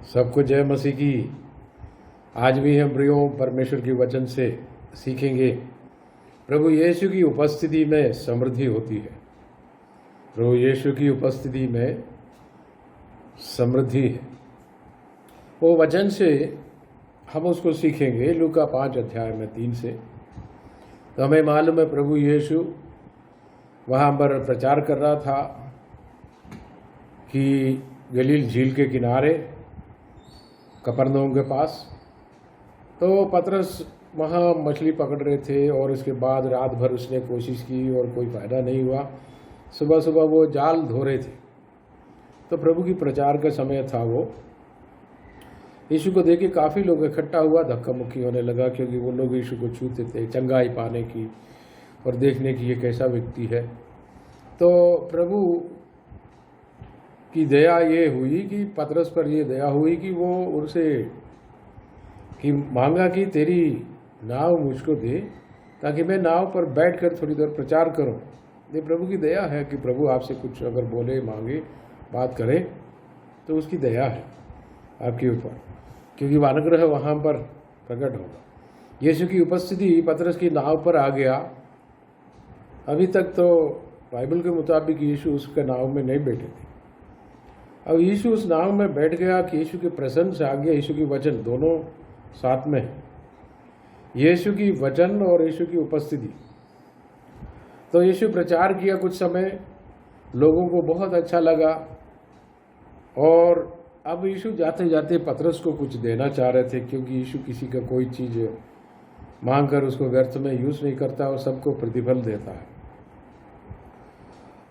सबको जय मसीह की। आज भी हम प्रियो परमेश्वर के वचन से सीखेंगे प्रभु यीशु की उपस्थिति में समृद्धि होती है। प्रभु यीशु की उपस्थिति में समृद्धि है। वो वचन से हम उसको सीखेंगे लूका 5 अध्याय में 3 से। तो हमें मालूम है प्रभु यीशु वहाँ पर प्रचार कर रहा था कि गलील झील के किनारे कफरनहूम के पास। तो पतरस वहाँ मछली पकड़ रहे थे और इसके बाद रात भर उसने कोशिश की और कोई फ़ायदा नहीं हुआ। सुबह सुबह वो जाल धो रहे थे। तो प्रभु की प्रचार का समय था। वो यीशु को देख के काफ़ी लोग इकट्ठा हुआ, धक्का मुक्की होने लगा, क्योंकि वो लोग यीशु को छूते थे चंगाई पाने की और देखने की ये कैसा व्यक्ति है। तो प्रभु की दया ये हुई कि पतरस पर ये दया हुई कि वो उनसे कि मांगा कि तेरी नाव मुझको दे ताकि मैं नाव पर बैठकर थोड़ी देर प्रचार करूं। ये प्रभु की दया है कि प्रभु आपसे कुछ अगर बोले, मांगे, बात करे तो उसकी दया है आपके ऊपर, क्योंकि वो अनुग्रह वहाँ पर प्रकट होगा। यीशु की उपस्थिति पतरस की नाव पर आ गया। अभी तक तो बाइबल के मुताबिक यीशु उसके नाव में नहीं बैठे थे। अब यीशु उस नाव में बैठ गया कि यीशु के प्रेजेंस आ गया। यीशु की वचन दोनों साथ में है, यीशु की वचन और यीशु की उपस्थिति। तो यीशु प्रचार किया कुछ समय, लोगों को बहुत अच्छा लगा। और अब यीशु जाते जाते पतरस को कुछ देना चाह रहे थे, क्योंकि यीशु किसी का कोई चीज़ मांग कर उसको व्यर्थ में यूज़ नहीं करता और सबको प्रतिफल देता है।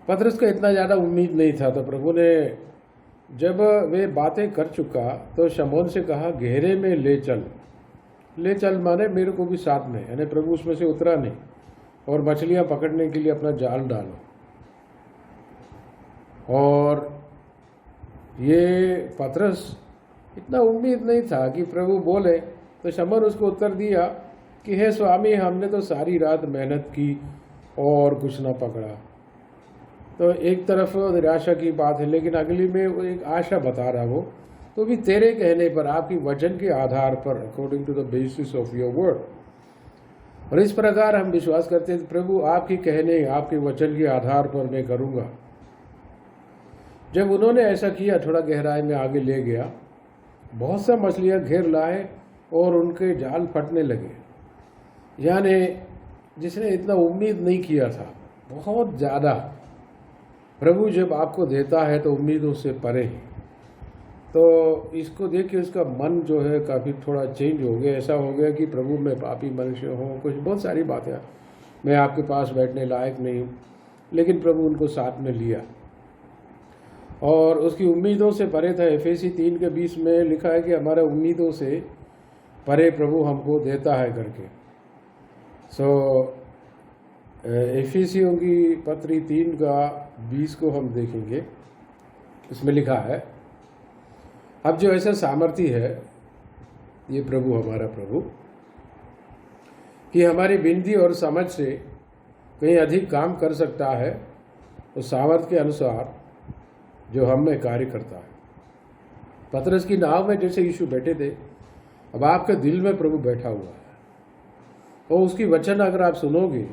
पतरस का इतना ज़्यादा उम्मीद नहीं था। तो प्रभु ने जब वे बातें कर चुका तो शमौन से कहा, गहरे में ले चल। ले चल माने मेरे को भी साथ में, यानी प्रभु उसमें से उतरा नहीं, और मछलियां पकड़ने के लिए अपना जाल डालो। और ये पतरस इतना उम्मीद नहीं था कि प्रभु बोले। तो शमौन उसको उत्तर दिया कि हे स्वामी, हमने तो सारी रात मेहनत की और कुछ ना पकड़ा। तो एक तरफ निराशा की बात है, लेकिन अगली में वो एक आशा बता रहा वो, तो भी तेरे कहने पर, आपकी वचन के आधार पर, according to the basis of your word. और इस प्रकार हम विश्वास करते हैं प्रभु आपके कहने, आपके वचन के आधार पर मैं करूँगा। जब उन्होंने ऐसा किया, थोड़ा गहराई में आगे ले गया, बहुत सा मछलियाँ घेर लाए और उनके जाल फटने लगे। यानी जिसने इतना उम्मीद नहीं किया था, बहुत ज़्यादा। प्रभु जब आपको देता है तो उम्मीदों से परे है। तो इसको देख के उसका मन जो है काफ़ी थोड़ा चेंज हो गया। ऐसा हो गया कि प्रभु मैं पापी मनुष्य हूँ, कुछ बहुत सारी बातें, मैं आपके पास बैठने लायक नहीं हूँ। लेकिन प्रभु उनको साथ में लिया और उसकी उम्मीदों से परे था। एफेसी 3:20 में लिखा है कि हमारे उम्मीदों से परे प्रभु हमको देता है करके। एफेसियों की पत्री 3:20 को हम देखेंगे। इसमें लिखा है, अब जो ऐसा सामर्थ्य है, ये प्रभु हमारा प्रभु, कि हमारी विनती और समझ से कहीं अधिक काम कर सकता है, उस सामर्थ्य के अनुसार जो हम में कार्य करता है। पतरस की नाव में जैसे यीशु बैठे थे, अब आपके दिल में प्रभु बैठा हुआ है। और उसकी वचन अगर आप सुनोगे,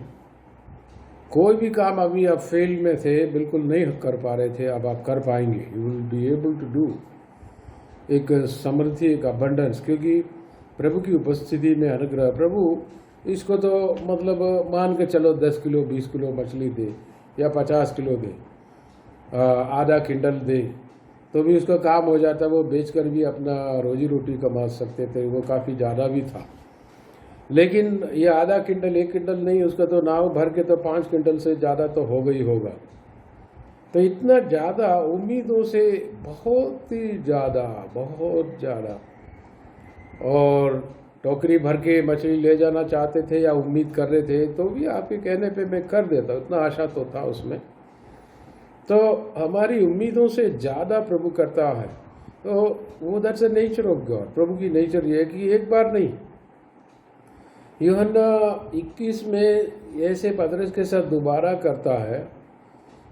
कोई भी काम अभी आप फेल में थे, बिल्कुल नहीं कर पा रहे थे, अब आप कर पाएंगे। You will be able to do. एक समृद्धि, एक अबंडेंस, क्योंकि प्रभु की उपस्थिति में अनुग्रह। प्रभु इसको तो मतलब मान के चलो 10 किलो 20 किलो मछली दे या 50 किलो दे, आधा किंडल दे, तो भी उसका काम हो जाता। वो बेचकर भी अपना रोजी रोटी कमा सकते थे। वो काफ़ी ज़्यादा भी था। लेकिन ये आधा किंडल 1 किंडल नहीं, उसका तो नाव भर के तो 5 किंडल से ज़्यादा तो हो गई होगा। तो इतना ज़्यादा उम्मीदों से, बहुत ही ज़्यादा, बहुत ज़्यादा। और टोकरी भर के मछली ले जाना चाहते थे या उम्मीद कर रहे थे, तो भी आपके कहने पे मैं कर देता, इतना आशा तो था उसमें। तो हमारी उम्मीदों से ज़्यादा प्रभु करता है। तो वो that's the nature of God. प्रभु की नेचर ये है कि एक बार नहीं, यूहन्ना 21 में ऐसे पतरस के साथ दोबारा करता है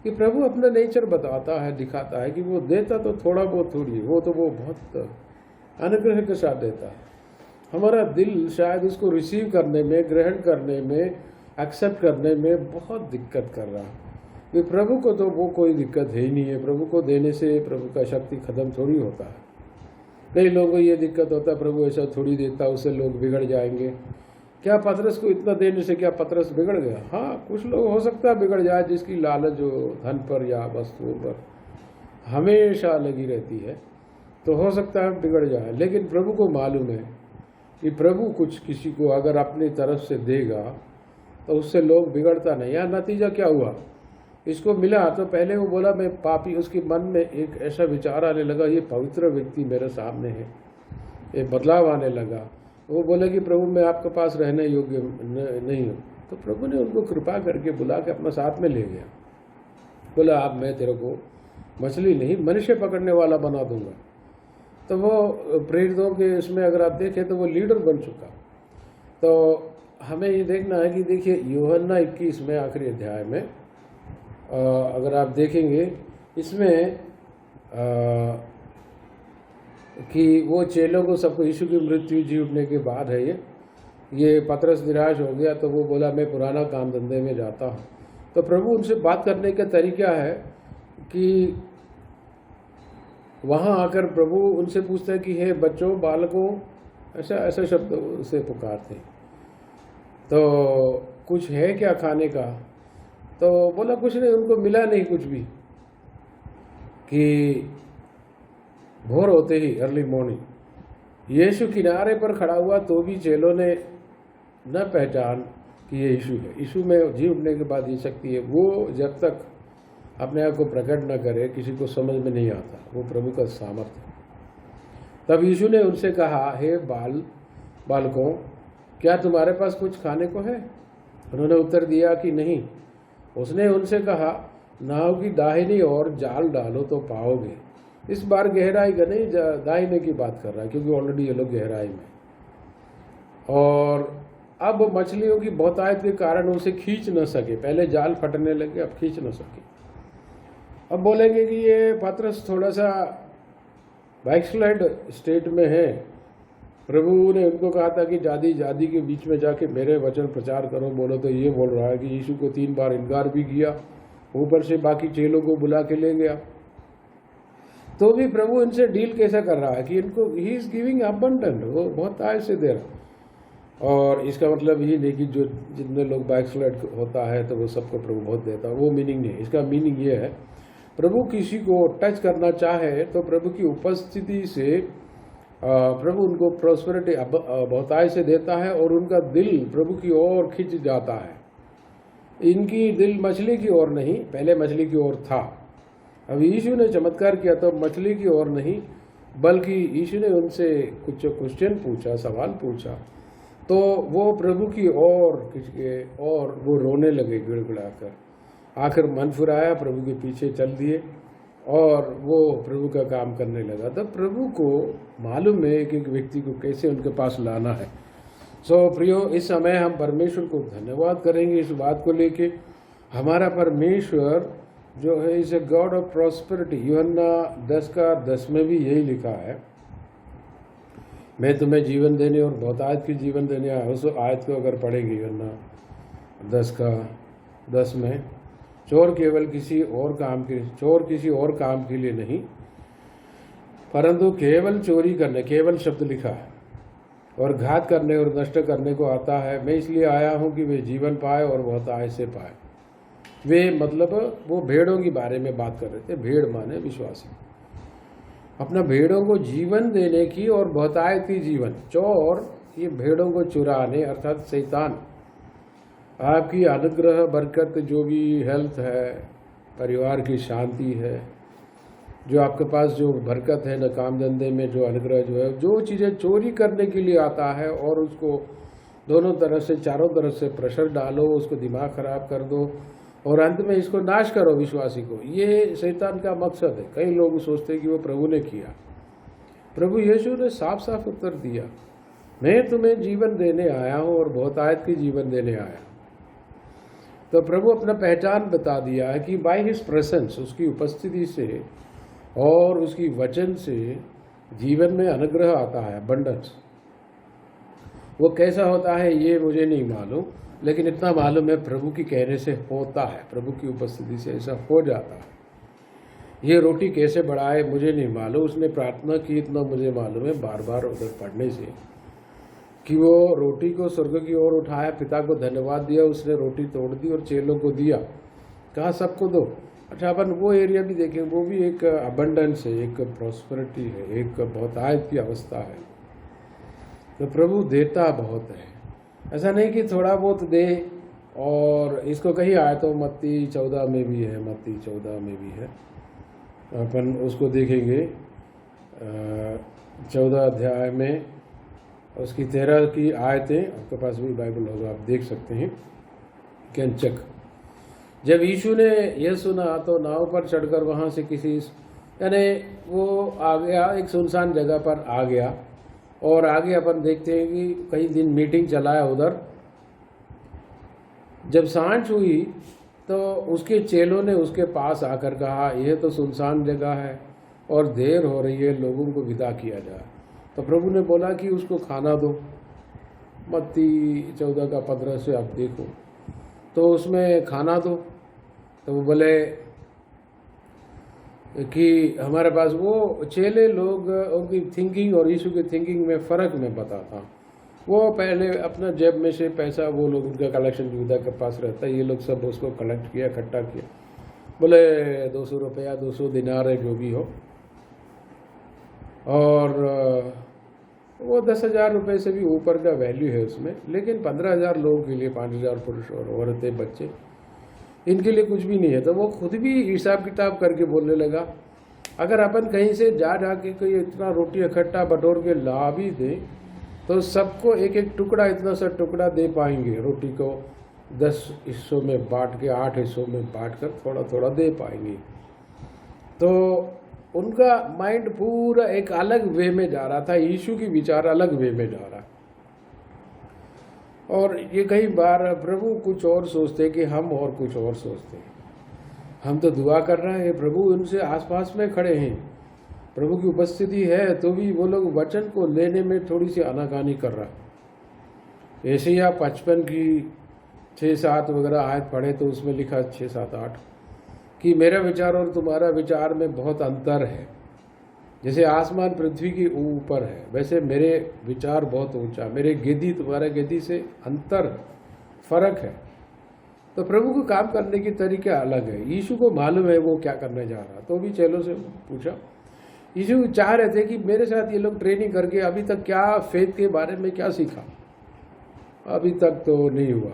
कि प्रभु अपना नेचर बताता है, दिखाता है कि वो देता तो थोड़ा बहुत थोड़ी, वो तो वो बहुत अनुग्रह के साथ देता है। हमारा दिल शायद उसको रिसीव करने में, ग्रहण करने में, एक्सेप्ट करने में बहुत दिक्कत कर रहा है। कि प्रभु को तो वो कोई दिक्कत है ही नहीं है, प्रभु को देने से प्रभु का शक्ति खत्म थोड़ी होता है। कई लोगों को ये दिक्कत होता है, प्रभु ऐसा थोड़ी देता, उससे लोग बिगड़ जाएंगे। क्या पतरस को इतना देने से क्या पतरस बिगड़ गया? हाँ, कुछ लोग हो सकता है बिगड़ जाए, जिसकी लालच हो धन पर या वस्तुओं पर हमेशा लगी रहती है, तो हो सकता है बिगड़ जाए। लेकिन प्रभु को मालूम है कि प्रभु कुछ किसी को अगर अपनी तरफ से देगा तो उससे लोग बिगड़ता नहीं। या नतीजा क्या हुआ, इसको मिला तो पहले वो बोला मैं पापी, उसके मन में एक ऐसा विचार आने लगा, ये पवित्र व्यक्ति मेरे सामने है, ये बदलाव आने लगा। वो बोले कि प्रभु मैं आपके पास रहने योग्य नहीं हूँ। तो प्रभु ने उनको कृपा करके बुला के अपना साथ में ले गया। बोला अब मैं तेरे को मछली नहीं मनुष्य पकड़ने वाला बना दूंगा। तो वो प्रेरितों के इसमें अगर आप देखें तो वो लीडर बन चुका। तो हमें ये देखना है कि देखिए यूहन्ना 21 में आखिरी अध्याय में अगर आप देखेंगे इसमें कि वो चेलों को सबको यीशु की मृत्यु जी उठने के बाद है ये पतरस निराश हो गया। तो वो बोला मैं पुराना काम धंधे में जाता हूँ। तो प्रभु उनसे बात करने का तरीका है कि वहाँ आकर प्रभु उनसे पूछता है कि हे बच्चों, बालकों, ऐसा शब्द उसे पुकारते हैं। तो कुछ है क्या खाने का? तो बोला कुछ नहीं, उनको मिला नहीं कुछ भी। कि भोर होते ही अर्ली मॉर्निंग यीशु किनारे पर खड़ा हुआ तो भी चेलों ने न पहचान कि ये यीशु है। यीशु में जी उठने के बाद ये शक्ति है, वो जब तक अपने आप को प्रकट न करे किसी को समझ में नहीं आता, वो प्रभु का सामर्थ्य है। तब यीशु ने उनसे कहा, हे बालकों, क्या तुम्हारे पास कुछ खाने को है? उन्होंने उत्तर दिया कि नहीं। उसने उनसे कहा, नाव की दाहिनी ओर जाल डालो तो पाओगे। इस बार गहराई का नहीं, दाहिने की बात कर रहा है, क्योंकि ऑलरेडी ये लोग गहराई में। और अब मछलियों की बहुतायत के कारण उसे खींच न सके। पहले जाल फटने लगे, अब खींच न सके। अब बोलेंगे कि ये पतरस थोड़ा सा बैकस्लाइड स्टेट में है। प्रभु ने उनको कहा था कि जाति के बीच में जाके मेरे वचन प्रचार करो। बोलो तो ये बोल रहा है कि यीशु को 3 बार इनकार भी किया, ऊपर से बाकी चेलों को बुला के ले गया। तो भी प्रभु इनसे डील कैसा कर रहा है कि इनको ही इज गिविंग अबंडेंट, वो बहुत आय से दे रहा। और इसका मतलब ये नहीं कि जो जितने लोग बैकस्लाइड होता है तो वो सबको प्रभु बहुत देता है, वो मीनिंग नहीं। इसका मीनिंग ये है, प्रभु किसी को टच करना चाहे तो प्रभु की उपस्थिति से प्रभु उनको प्रॉस्पेरिटी बहुतायत से देता है और उनका दिल प्रभु की ओर खिंच जाता है। इनकी दिल मछली की ओर नहीं, पहले मछली की ओर था। अब यीशु ने चमत्कार किया तो मछली की ओर नहीं, बल्कि यीशु ने उनसे कुछ क्वेश्चन पूछा, सवाल पूछा, तो वो प्रभु की ओर खिंच गए और वो रोने लगे गिड़गिड़ाकर। आखिर मन फुराया, प्रभु के पीछे चल दिए और वो प्रभु का काम करने लगा। तब प्रभु को मालूम है कि एक व्यक्ति को कैसे उनके पास लाना है। सो प्रियो, इस समय हम परमेश्वर को धन्यवाद करेंगे इस बात को लेके। हमारा परमेश्वर जो है is a god of prosperity. यूहन्ना 10:10 में भी यही लिखा है, मैं तुम्हें जीवन देने और बहुतायत की जीवन देने आया हूँ। उस आयत को अगर पढ़ेंगे यूहन्ना 10:10 में, चोर किसी और काम के लिए नहीं, परंतु केवल चोरी करने, केवल शब्द लिखा है, और घात करने और नष्ट करने को आता है। मैं इसलिए आया हूँ कि वे जीवन पाए और बहुतायत से पाए। वे मतलब वो भेड़ों के बारे में बात कर रहे थे। भेड़ माने विश्वासी, अपना भेड़ों को जीवन देने की और बहुतायत की जीवन। चोर ये भेड़ों को चुराने अर्थात शैतान, आपकी अनुग्रह बरकत जो भी हेल्थ है, परिवार की शांति है, जो आपके पास जो बरकत है न काम धंधे में, जो अनुग्रह जो है, जो चीज़ें चोरी करने के लिए आता है और उसको दोनों तरफ से चारों तरफ से प्रेशर डालो, उसको दिमाग खराब कर दो और अंत में इसको नाश करो विश्वासी को, ये शैतान का मकसद है। कई लोग सोचते हैं कि वो प्रभु ने किया। प्रभु यीशु ने साफ साफ उत्तर दिया, मैं तुम्हें जीवन देने आया हूँ और बहुतायत की जीवन देने आया। तो प्रभु अपना पहचान बता दिया है कि बाय हिज प्रेजेंस, उसकी उपस्थिति से और उसकी वचन से जीवन में अनुग्रह आता है, अबंडेंस। वो कैसा होता है ये मुझे नहीं मालूम, लेकिन इतना मालूम है प्रभु की कहने से होता है, प्रभु की उपस्थिति से ऐसा हो जाता है। ये रोटी कैसे बढ़ाए मुझे नहीं मालूम, उसने प्रार्थना की इतना मुझे मालूम है बार बार उधर पढ़ने से, कि वो रोटी को स्वर्ग की ओर उठाया, पिता को धन्यवाद दिया, उसने रोटी तोड़ दी और चेलों को दिया, कहा सबको दो। अच्छा, अपन वो एरिया भी देखें, वो भी एक अबंडेंस है, एक प्रॉस्पेरिटी है, एक बहुतायत की अवस्था है। तो प्रभु देता बहुत है, ऐसा नहीं कि थोड़ा बहुत दे। और इसको कहीं आए तो मत्ती 14 में भी है, मत्ती 14 में भी है, अपन उसको देखेंगे 14 अध्याय में उसकी 13 की आयतें, आपके पास भी बाइबल होगा, आप देख सकते हैं। Can check. जब यीशु ने यह सुना तो नाव पर चढ़कर वहाँ से किसी, यानी वो आ गया एक सुनसान जगह पर आ गया, और आगे अपन देखते हैं कि कई दिन मीटिंग चलाया उधर। जब सांझ हुई तो उसके चेलों ने उसके पास आकर कहा, यह तो सुनसान जगह है और देर हो रही है, लोगों को विदा किया जाए। तो प्रभु ने बोला कि उसको खाना दो। मत्ती 14 का 15 से आप देखो, तो उसमें खाना दो। तो वो बोले कि हमारे पास, वो चेले लोग उनकी थिंकिंग और यीशु की थिंकिंग में फ़र्क मैं बताता। वो पहले अपना जेब में से पैसा, वो लोग उनका कलेक्शन यूदा के पास रहता है, ये लोग सब उसको कलेक्ट किया, इकट्ठा किया। बोले 200 रुपया, 200 दिनार है, जो भी हो। और वो 10,000 रुपये से भी ऊपर का वैल्यू है उसमें, लेकिन 15,000 लोगों के लिए, 5,000 पुरुष और औरतें बच्चे, इनके लिए कुछ भी नहीं है। तो वो खुद भी हिसाब किताब करके बोलने लगा, अगर अपन कहीं से जा के कोई इतना रोटी इकट्ठा बटोर के ला भी दे तो सबको एक एक टुकड़ा, इतना सा टुकड़ा दे पाएंगे। रोटी को 10 हिस्सों में बांट के, 8 हिस्सों में बांट कर थोड़ा थोड़ा दे पाएंगे। तो उनका माइंड पूरा एक अलग वे में जा रहा था, यीशु की विचार अलग वे में जा रहा। और ये कई बार प्रभु कुछ और सोचते कि हम और कुछ और सोचते हैं। हम तो दुआ कर रहे हैं, प्रभु उनसे आसपास में खड़े हैं, प्रभु की उपस्थिति है, तो भी वो लोग वचन को लेने में थोड़ी सी आनाकानी कर रहा है। ऐसे ही आप 55 की 6-7 वगैरह आयत पढ़े तो उसमें लिखा 6-7-8 कि मेरा विचार और तुम्हारा विचार में बहुत अंतर है, जैसे आसमान पृथ्वी के ऊपर है वैसे मेरे विचार बहुत ऊंचा, मेरे गेदी तुम्हारे गेदी से अंतर, फर्क है। तो प्रभु को काम करने की तरीका अलग है। यीशु को मालूम है वो क्या करने जा रहा, तो भी चेलों से पूछा। यीशु चाह रहे थे कि मेरे साथ ये लोग ट्रेनिंग करके अभी तक क्या फेथ के बारे में क्या सीखा, अभी तक तो नहीं हुआ।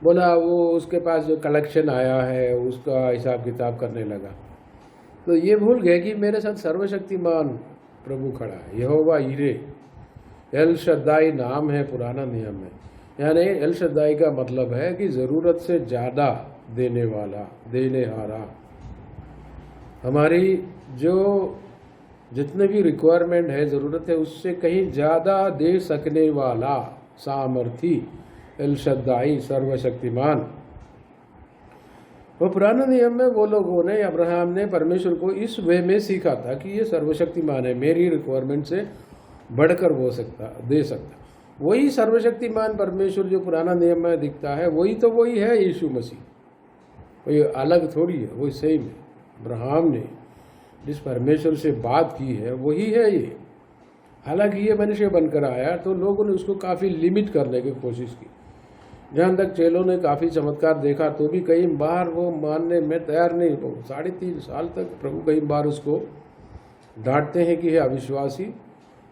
बोला वो उसके पास जो कलेक्शन आया है उसका हिसाब किताब करने लगा। तो ये भूल गए कि मेरे साथ सर्वशक्तिमान प्रभु खड़ा है, यहोवा यीरे, एल शद्दाई नाम है पुराना नियम में। यानी एल शद्दाई का मतलब है कि ज़रूरत से ज़्यादा देने वाला, देने हारा। हमारी जो जितने भी रिक्वायरमेंट है, ज़रूरत है, उससे कहीं ज़्यादा दे सकने वाला, सामर्थी, एल शद्दाई, सर्वशक्तिमान। वो पुराने नियम में वो लोगों ने, अब्राहम ने परमेश्वर को इस वे में सीखा था कि ये सर्वशक्तिमान है, मेरी रिक्वायरमेंट से बढ़कर वो दे सकता। वही सर्वशक्तिमान परमेश्वर जो पुराना नियम में दिखता है, वही तो वही है यीशु मसीह, वही अलग थोड़ी है, वही सेम है। अब्राहम ने जिस परमेश्वर से बात की है वही है ये। हालांकि ये मनुष्य बनकर आया तो लोगों ने उसको काफ़ी लिमिट करने की कोशिश की। जहाँ तक चेलों ने काफ़ी चमत्कार देखा तो भी कई बार वो मानने में तैयार नहीं हो। 3.5 साल तक प्रभु कई बार उसको डांटते हैं कि हे अविश्वासी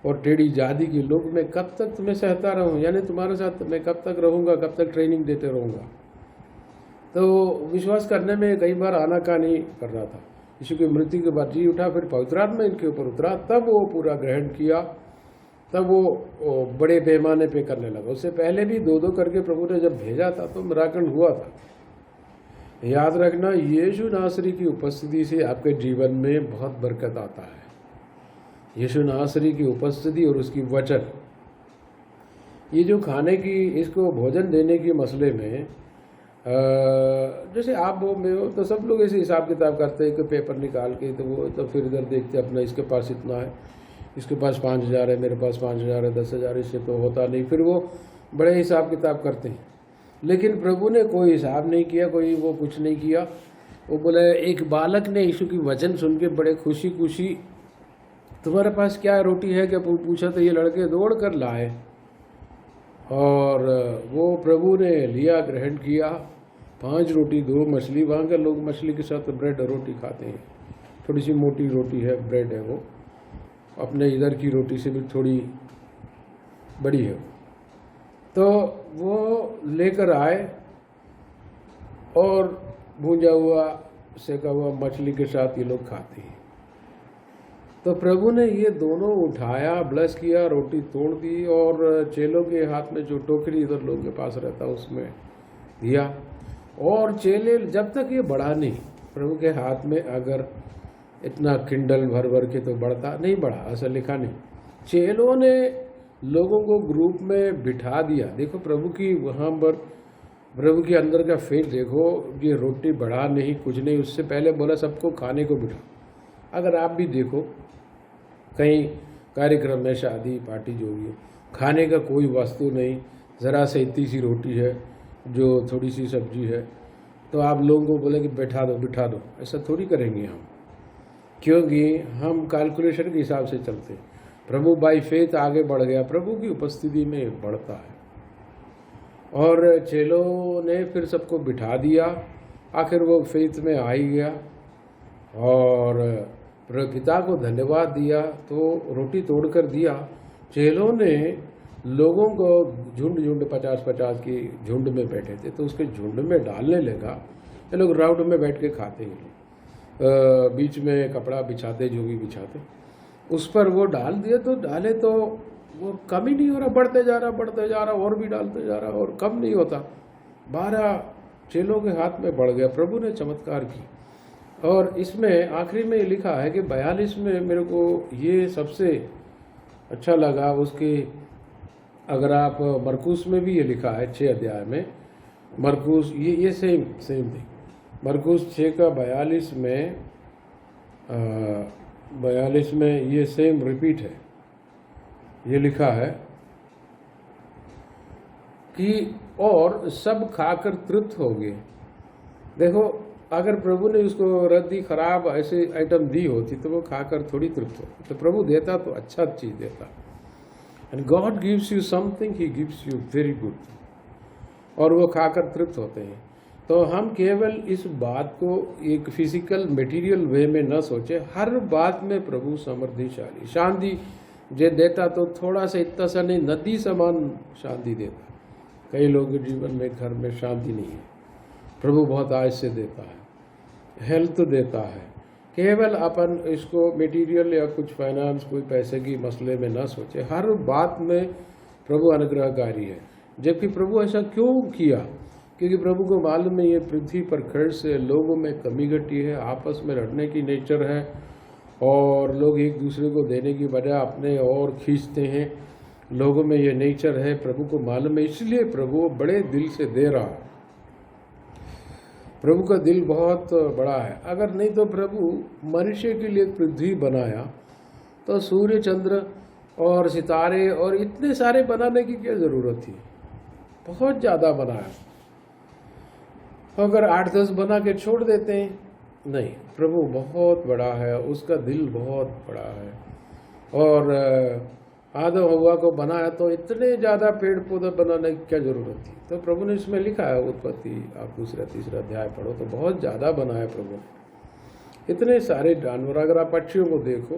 और टेढ़ी जाति के लोग, मैं कब तक तुम्हें सहता रहूँ, यानी तुम्हारे साथ मैं कब तक रहूँगा, कब तक ट्रेनिंग देते रहूँगा। तो विश्वास करने में कई बार आनाकानी कर रहा था। यीशु की मृत्यु के बाद जी उठा, फिर पवित्र आत्मा इनके ऊपर उतरा, तब वो पूरा ग्रहण किया, तब वो बड़े पैमाने पे करने लगा। उससे पहले भी 2-2 करके प्रभु ने जब भेजा था तो मिराकल हुआ था। याद रखना, यीशु नासरी की उपस्थिति से आपके जीवन में बहुत बरकत आता है। यीशु नासरी की उपस्थिति और उसकी वचन, ये जो खाने की, इसको भोजन देने के मसले में, जैसे आप वो में हो तो सब लोग ऐसे हिसाब किताब करते हैं कि पेपर निकाल के, तो वो तो फिर इधर देखते अपना इसके पास इतना है, इसके पास 5,000 है, मेरे पास 5,000 है, 10,000, इससे तो होता नहीं। फिर वो बड़े हिसाब किताब करते हैं। लेकिन प्रभु ने कोई हिसाब नहीं किया, कोई वो कुछ नहीं किया। वो बोले, एक बालक ने यीशु की वचन सुन के बड़े खुशी खुशी, तुम्हारे पास क्या रोटी है क्या पूछा, तो ये लड़के दौड़ कर लाए और वो प्रभु ने लिया, ग्रहण किया। 5 रोटी 2 मछली। वहाँ के लोग मछली के साथ ब्रेड रोटी खाते हैं, थोड़ी सी मोटी रोटी है, ब्रेड है, वो अपने इधर की रोटी से भी थोड़ी बड़ी है। तो वो लेकर आए और भूंजा हुआ सेका हुआ मछली के साथ ये लोग खाते हैं। तो प्रभु ने ये दोनों उठाया, ब्लेस किया, रोटी तोड़ दी और चेलों के हाथ में जो टोकरी इधर लोगों के पास रहता उसमें दिया। और चेले जब तक ये बढ़ा नहीं, प्रभु के हाथ में अगर इतना किंडल भर भर के तो बढ़ता नहीं, बढ़ा, ऐसा लिखा नहीं। चेलों ने लोगों को ग्रुप में बिठा दिया। देखो प्रभु की वहाँ पर, प्रभु के अंदर का फेथ देखो। ये रोटी बढ़ा नहीं, कुछ नहीं, उससे पहले बोला सबको खाने को बिठा। अगर आप भी देखो कहीं कार्यक्रम में, शादी पार्टी जो भी हो, खाने का कोई वस्तु नहीं, ज़रा से इतनी सी रोटी है, जो थोड़ी सी सब्जी है, तो आप लोगों को बोले कि बैठा दो बिठा दो, ऐसा थोड़ी करेंगे हम, क्योंकि हम कैलकुलेशन के हिसाब से चलते। प्रभु बाय फेथ आगे बढ़ गया, प्रभु की उपस्थिति में बढ़ता है। और चेलों ने फिर सबको बिठा दिया, आखिर वो फेथ में आ ही गया और पिता को धन्यवाद दिया, तो रोटी तोड़कर दिया। चेलों ने लोगों को झुंड 50-50 की झुंड में बैठे थे, तो उसके झुंड में डालने लगा। ये लोग राउंड में बैठ के खाते हैं, बीच में कपड़ा बिछाते, जो भी बिछाते, उस पर वो डाल दिया। तो डाले तो वो कम ही नहीं हो रहा, बढ़ते जा रहा, और भी डालते जा रहा, और कम नहीं होता। 12 चेलों के हाथ में बढ़ गया। प्रभु ने चमत्कार की। और इसमें आखिरी में लिखा है कि 42 में मेरे को ये सबसे अच्छा लगा उसके, अगर आप मरकुस में भी ये लिखा है 6 अध्याय में, मरकुस ये सेम थिंग, मरकुस 6 का 42 में ये सेम रिपीट है। ये लिखा है कि और सब खाकर तृप्त हो गए। देखो अगर प्रभु ने उसको रद्दी खराब ऐसे आइटम दी होती तो वो खाकर थोड़ी तृप्त होती। तो प्रभु देता तो अच्छा चीज़ देता। And God gives you something, he gives you very good, और वो खाकर तृप्त होते हैं। तो हम केवल इस बात को एक फिजिकल मटेरियल वे में न सोचे, हर बात में प्रभु समृद्धिशाली शांति जे देता, तो थोड़ा सा इतना सा नहीं, नदी समान शांति देता। कई लोगों के जीवन में घर में शांति नहीं है, प्रभु बहुत आज से देता है, हेल्थ देता है। केवल अपन इसको मटेरियल या कुछ फाइनेंस, कोई पैसे की मसले में ना सोचे, हर बात में प्रभु अनुग्रहकारी है। जबकि प्रभु ऐसा क्यों किया? क्योंकि प्रभु को मालूम है ये पृथ्वी पर खर्च से लोगों में कमी घटी है, आपस में लड़ने की नेचर है, और लोग एक दूसरे को देने की बजाय अपने और खींचते हैं। लोगों में ये नेचर है, प्रभु को मालूम है, इसलिए प्रभु बड़े दिल से दे रहा है। प्रभु का दिल बहुत बड़ा है। अगर नहीं तो प्रभु मनुष्य के लिए पृथ्वी बनाया तो सूर्य चंद्र और सितारे और इतने सारे बनाने की क्या ज़रूरत थी? बहुत ज़्यादा बनाया। अगर 8-10 बना के छोड़ देते हैं, नहीं, प्रभु बहुत बड़ा है, उसका दिल बहुत बड़ा है। और आदम हव्वा को बनाया तो इतने ज़्यादा पेड़ पौधे बनाने की क्या ज़रूरत थी? तो प्रभु ने इसमें लिखा है, उत्पत्ति आप 2-3 अध्याय पढ़ो तो बहुत ज़्यादा बनाया प्रभु ने। इतने सारे जानवर, अगर आप पक्षियों को देखो,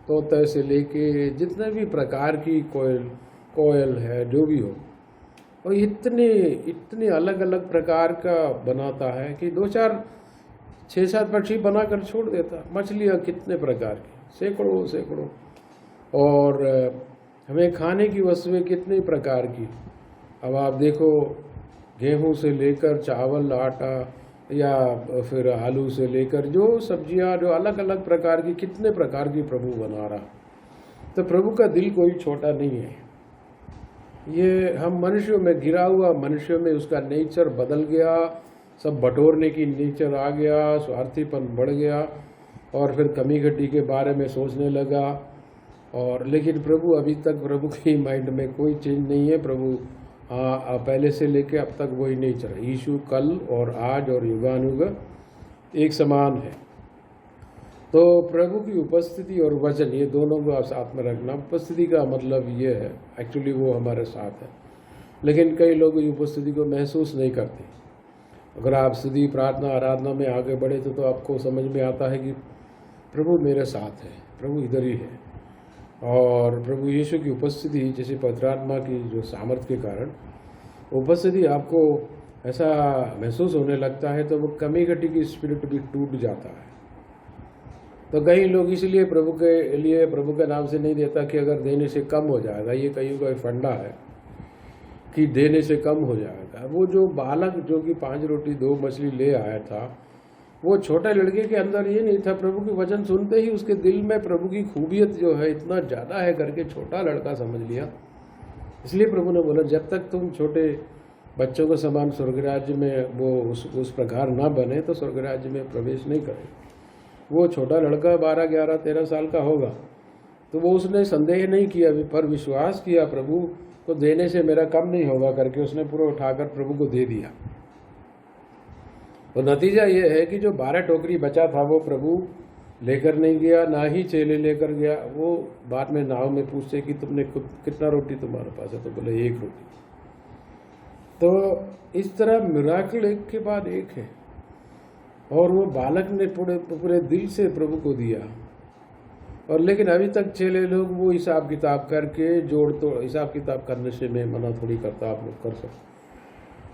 तोते से लेके जितने भी प्रकार की कोयल है, जो भी हो, और इतने अलग अलग प्रकार का बनाता है कि 2-4-6-7 पक्षी बनाकर छोड़ देता। मछलियाँ कितने प्रकार की, सैकड़ों, और हमें खाने की वस्तुएं कितने प्रकार की। अब आप देखो, गेहूं से लेकर चावल, आटा, या फिर आलू से लेकर जो सब्जियां, जो अलग अलग प्रकार की, कितने प्रकार की प्रभु बना रहा। तो प्रभु का दिल कोई छोटा नहीं है। ये हम मनुष्यों में, गिरा हुआ मनुष्यों में उसका नेचर बदल गया, सब बटोरने की नेचर आ गया, स्वार्थीपन बढ़ गया, और फिर कमी घटी के बारे में सोचने लगा, और लेकिन प्रभु अभी तक, प्रभु के माइंड में कोई चेंज नहीं है। प्रभु पहले से लेके अब तक वही नहीं चल रहा। यीशु कल और आज और युगानुग एक समान है। तो प्रभु की उपस्थिति और वचन, ये दोनों को आप साथ में रखना। उपस्थिति का मतलब ये है, एक्चुअली वो हमारे साथ है, लेकिन कई लोग इस उपस्थिति को महसूस नहीं करते। अगर आप स्तुति, प्रार्थना, आराधना में आगे बढ़े तो आपको समझ में आता है कि प्रभु मेरे साथ है, प्रभु इधर ही है। और प्रभु यीशु की उपस्थिति, जैसे पवित्र आत्मा की जो सामर्थ्य के कारण उपस्थिति आपको ऐसा महसूस होने लगता है, तो वो कमी घटी की स्पिरिट भी टूट जाता है। तो कई लोग इसलिए प्रभु के लिए प्रभु के नाम से नहीं देता कि अगर देने से कम हो जाएगा। ये कहीं का फंडा है कि देने से कम हो जाएगा। वो जो बालक जो कि 5 रोटी 2 मछली ले आया था, वो छोटे लड़के के अंदर ये नहीं था। प्रभु के वचन सुनते ही उसके दिल में प्रभु की खूबियत जो है इतना ज़्यादा है करके छोटा लड़का समझ लिया। इसलिए प्रभु ने बोला, जब तक तुम छोटे बच्चों के समान स्वर्ग राज्य में वो उस प्रकार ना बने तो स्वर्ग राज्य में प्रवेश नहीं करे। वो छोटा लड़का 12, 11, 13 साल का होगा, तो वो उसने संदेह नहीं किया, पर विश्वास किया प्रभु को देने से मेरा कम नहीं होगा करके उसने पूरा उठाकर प्रभु को दे दिया। तो नतीजा ये है कि जो 12 टोकरी बचा था वो प्रभु लेकर नहीं गया, ना ही चेले लेकर गया। वो बाद में नाव में पूछते कि तुमने कितना रोटी तुम्हारे पास है, तो बोले 1 रोटी। तो इस तरह मिराकल एक के बाद एक है। और वो बालक ने पूरे दिल से प्रभु को दिया। और लेकिन अभी तक चेले लोग वो हिसाब किताब करके जोड़ तोड़, हिसाब किताब करने से मैं मना थोड़ी करता, आप लोग कर सकते।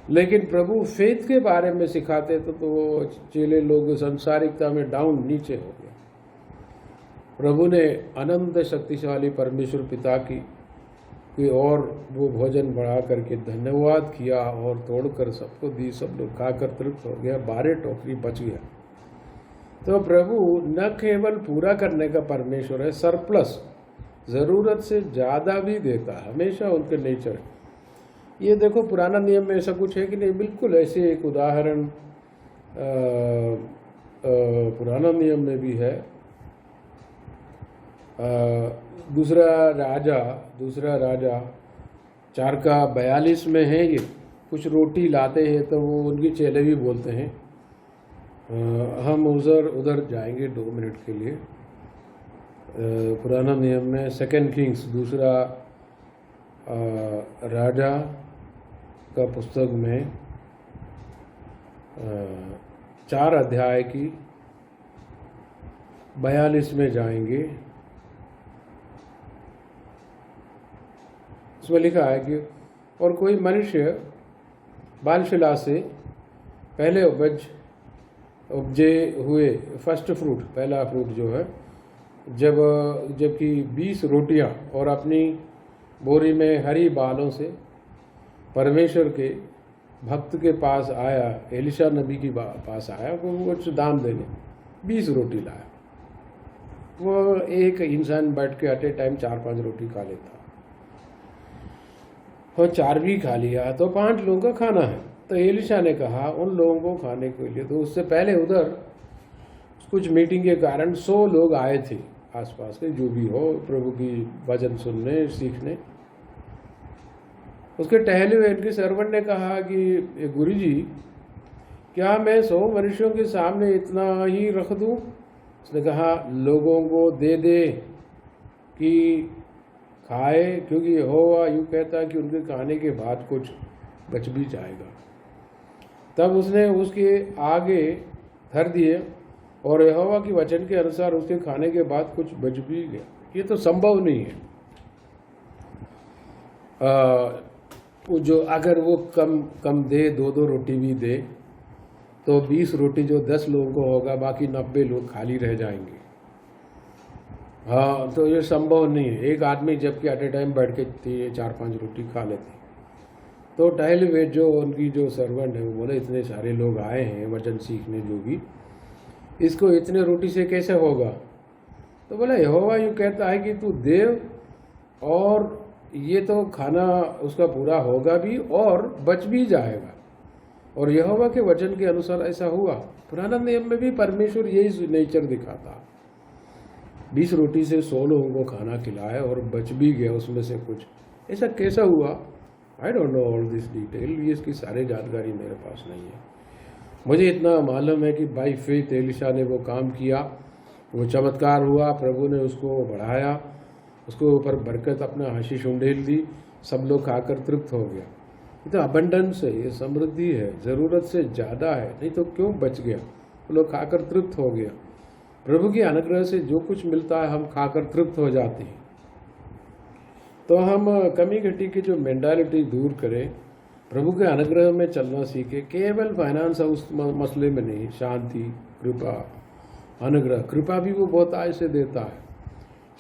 लेकिन प्रभु फेथ के बारे में सिखाते तो वो चेले लोग संसारिकता में डाउन नीचे हो गए। प्रभु ने अनंत शक्तिशाली परमेश्वर पिता की और वो भोजन बढ़ा करके धन्यवाद किया और तोड़कर सबको दी। सब लोग खाकर तृप्त हो गया, 12 टोकरी बच गया। तो प्रभु न केवल पूरा करने का परमेश्वर है, सरप्लस, ज़रूरत से ज़्यादा भी देता है, हमेशा उनके नेचर है। ये देखो पुराना नियम में ऐसा कुछ है कि नहीं, बिल्कुल ऐसे एक उदाहरण पुराना नियम में भी है। दूसरा राजा 4 का 42 में है। ये कुछ रोटी लाते हैं तो वो उनकी चेले भी बोलते हैं, हम उधर जाएंगे 2 मिनट के लिए। पुराना नियम में 2 किंग्स, दूसरा राजा का पुस्तक में 4 अध्याय की 42 में जाएंगे। उसमें लिखा है कि और कोई मनुष्य बालशिला से पहले उपजे हुए फर्स्ट फ्रूट, पहला फ्रूट जो है, जबकि 20 रोटियां और अपनी बोरी में हरी बालों से परमेश्वर के भक्त के पास आया, एलिशा नबी के पास आया, वो कुछ दाम देने 20 रोटी लाया। वो एक इंसान बैठ के एट ए टाइम 4-5 रोटी खा लेता, और 4 भी खा लिया तो 5 लोगों का खाना है। तो एलिशा ने कहा उन लोगों को खाने के लिए, तो उससे पहले उधर कुछ मीटिंग के कारण 100 लोग आए थे आसपास के, जो भी हो, प्रभु की वचन सुनने, सीखने। उसके टहले हुए इनके सर्वेंट ने कहा कि गुरुजी, क्या मैं 100 मनुष्यों के सामने इतना ही रख दूं? उसने कहा लोगों को दे दे कि खाए, क्योंकि यहोवा यूँ कहता है कि उनके खाने के बाद कुछ बच भी जाएगा। तब उसने उसके आगे धर दिए और यहोवा की वचन के अनुसार उसके खाने के बाद कुछ बच भी गया। ये तो संभव नहीं है। जो अगर वो कम दे, 2-2 रोटी भी दे, तो 20 रोटी जो 10 लोगों को होगा, बाकी 90 लोग खाली रह जाएंगे। हाँ, तो ये संभव नहीं है। एक आदमी जबकि एट ए टाइम बैठ के 4-5 रोटी खा लेते। तो टहल वे जो उनकी जो सर्वेंट है वो बोले इतने सारे लोग आए हैं वचन सीखने, जो भी, इसको इतने रोटी से कैसे होगा? तो बोला यहोवा यूँ कहता है कि तू दे और ये तो खाना उसका पूरा होगा भी और बच भी जाएगा। और यहोवा के वचन के अनुसार ऐसा हुआ। पुराना नियम में भी परमेश्वर यही नेचर दिखाता। 20 रोटी से 100 लोगों को खाना खिलाया और बच भी गया उसमें से कुछ। ऐसा कैसा हुआ? I don't know all this detail, ये इसकी सारी जानकारी मेरे पास नहीं है। मुझे इतना मालूम है कि बाई फेथ एलिशा ने वो काम किया, वो चमत्कार हुआ, प्रभु ने उसको बढ़ाया, उसके ऊपर बरकत अपना आशीष उंडेल दी, सब लोग खाकर तृप्त हो गया। ये तो अबंडेंस है, ये समृद्धि है, ज़रूरत से ज़्यादा है, नहीं तो क्यों बच गया? वो लोग खाकर तृप्त हो गया। प्रभु के अनुग्रह से जो कुछ मिलता है हम खाकर तृप्त हो जाते हैं। तो हम कमी घटी की जो मेंटालिटी दूर करें, प्रभु के अनुग्रह में चलना सीखे। केवल फाइनेंस उस मसले में नहीं, शांति, कृपा, अनुग्रह। कृपा भी वो बहुत आय से देता है,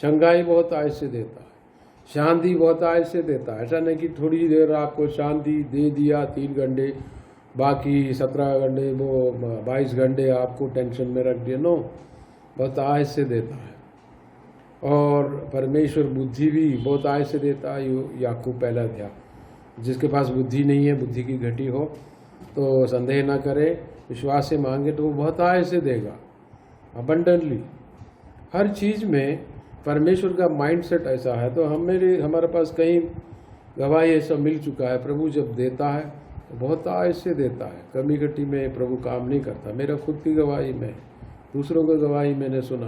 चंगाई बहुत आय से देता है, शांति बहुत आय से देता है। ऐसा नहीं कि थोड़ी देर आपको शांति दे दिया 3 घंटे, बाकी 17 घंटे वो 22 घंटे आपको टेंशन में रख दिया। नो, बहुत आय से देता है। और परमेश्वर बुद्धि भी बहुत आय से देता है। याकूब पहला अध्याय। जिसके पास बुद्धि नहीं है, बुद्धि की घटी हो, तो संदेह ना करे, विश्वास से मांगे तो वो बहुत आय से देगा, अबंडेंटली। हर चीज़ में परमेश्वर का माइंडसेट ऐसा है। तो हमारे पास कहीं गवाही ऐसा मिल चुका है, प्रभु जब देता है तो बहुत आय से देता है। कमी घटी में प्रभु काम नहीं करता। मेरा खुद की गवाही में, दूसरों की गवाही मैंने सुना,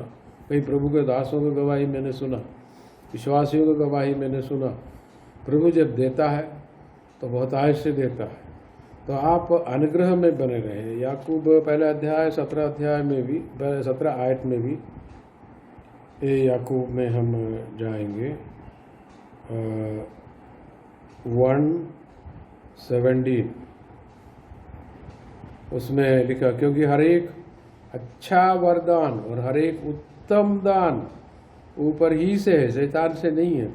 कई प्रभु के दासों की गवाही मैंने सुना, विश्वासियों की गवाही मैंने सुना। प्रभु जब देता है तो बहुत आय से देता है। तो आप अनुग्रह में बने रहे। याकूब पहला अध्याय 17 अध्याय में भी, 17 आयत में भी, ये याकूब में हम जाएंगे 1:17, उसमें लिखा, क्योंकि हर एक अच्छा वरदान और हर एक उत्तम दान ऊपर ही से है, शैतान से नहीं है।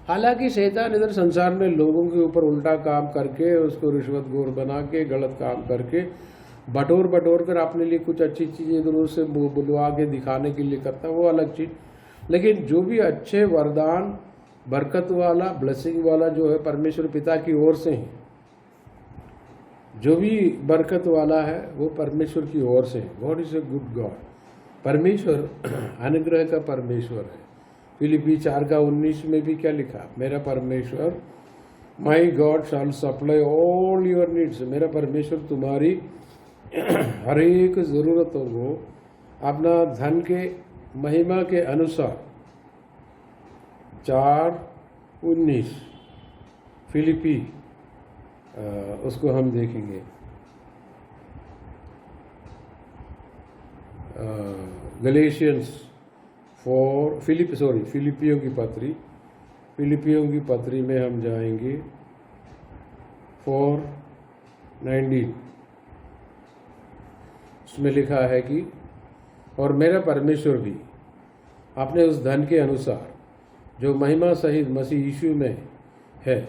हालांकि शैतान इधर संसार में लोगों के ऊपर उल्टा काम करके, उसको रिश्वतखोर बना के, गलत काम करके, बटोर कर अपने लिए कुछ अच्छी चीज़ें इधर उधर से बुलवा के दिखाने के लिए करता है, वो अलग चीज़। लेकिन जो भी अच्छे वरदान, बरकत वाला, ब्लेसिंग वाला जो है, परमेश्वर पिता की ओर से है। जो भी बरकत वाला है वो परमेश्वर की ओर से है। God is a good God. परमेश्वर अनुग्रह का परमेश्वर है। फिलिपी 4:19 में भी क्या लिखा? मेरा परमेश्वर, my God shall supply all your needs. मेरा परमेश्वर तुम्हारी हर एक ज़रूरतों को अपना धन के महिमा के अनुसार, 4:19 फिलिपी, उसको हम देखेंगे। गलेशियंस 4, फिलिपियों की पत्री में हम जाएंगे 4:19। उसमें लिखा है कि और मेरा परमेश्वर भी अपने उस धन के अनुसार जो महिमा सहित मसीह यीशु में है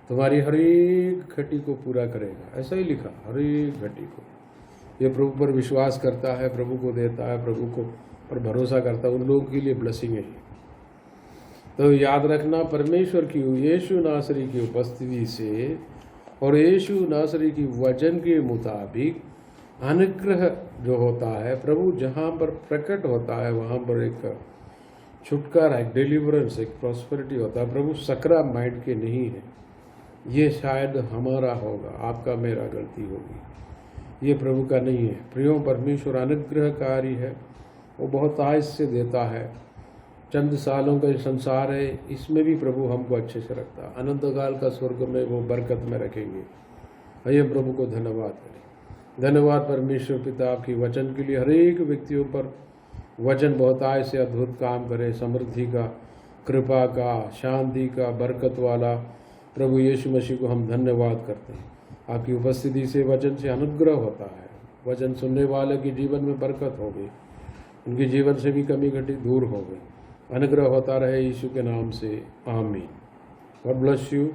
तुम्हारी हर एक घटी को पूरा करेगा। ऐसा ही लिखा, हर एक घटी को। ये प्रभु पर विश्वास करता है, प्रभु को देता है, प्रभु को पर भरोसा करता है, उन लोगों के लिए ब्लेसिंग है। तो याद रखना, परमेश्वर की यीशु नासरी की उपस्थिति से और यीशु नासरी की वचन के मुताबिक अनुग्रह जो होता है, प्रभु जहाँ पर प्रकट होता है वहाँ पर एक छुटकारा, एक डिलीवरेंस, एक प्रॉस्पेरिटी होता है। प्रभु सकरा माइंड के नहीं है। ये शायद हमारा होगा, आपका मेरा गलती होगी, ये प्रभु का नहीं है। प्रियो, परमेश्वर अनुग्रहकारी है, वो बहुत आयस से देता है। चंद सालों का संसार है, इसमें भी प्रभु हमको अच्छे से रखता है। अनंत काल का स्वर्ग में वो बरकत में रखेंगे। आइए प्रभु को धन्यवाद करें। धन्यवाद परमेश्वर पिता आपकी वचन के लिए। हर एक व्यक्तियों पर वचन बहुत आय से अद्भुत काम करे, समृद्धि का, कृपा का, शांति का, बरकत वाला। प्रभु यीशु मसीह को हम धन्यवाद करते हैं। आपकी उपस्थिति से, वचन से अनुग्रह होता है। वचन सुनने वाले के जीवन में बरकत हो गई, उनके जीवन से भी कमी घटी दूर हो गई। अनुग्रह होता रहे यीशु के नाम से, आमीन। God bless you.